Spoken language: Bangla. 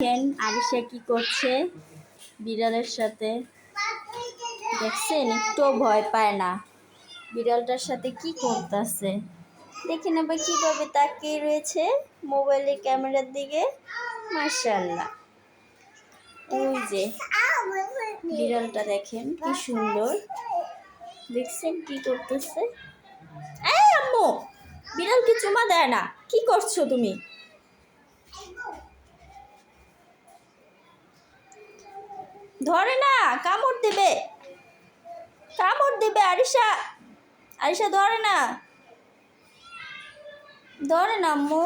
দেখেন আরিশা কি করছে বিড়ালের সাথে। দেখছেন, একটুও ভয় পায় না। বিড়ালটার সাথে কি করতেছে দেখেন, আবার কিভাবে তাকিয়ে রয়েছে মোবাইলের ক্যামেরার দিকে। মাশাআল্লাহ, ওই যে বিড়ালটা দেখেন কি সুন্দর। দেখছেন কি করতেছে। এই আম্মু, বিড়ালকে চুমা দেয় না, কি করছো তুমি? ধরে না, কামড় দেবে, কামড় দেবে। আরিশা, আরিশা ধরে না, ধরে না আম্মু।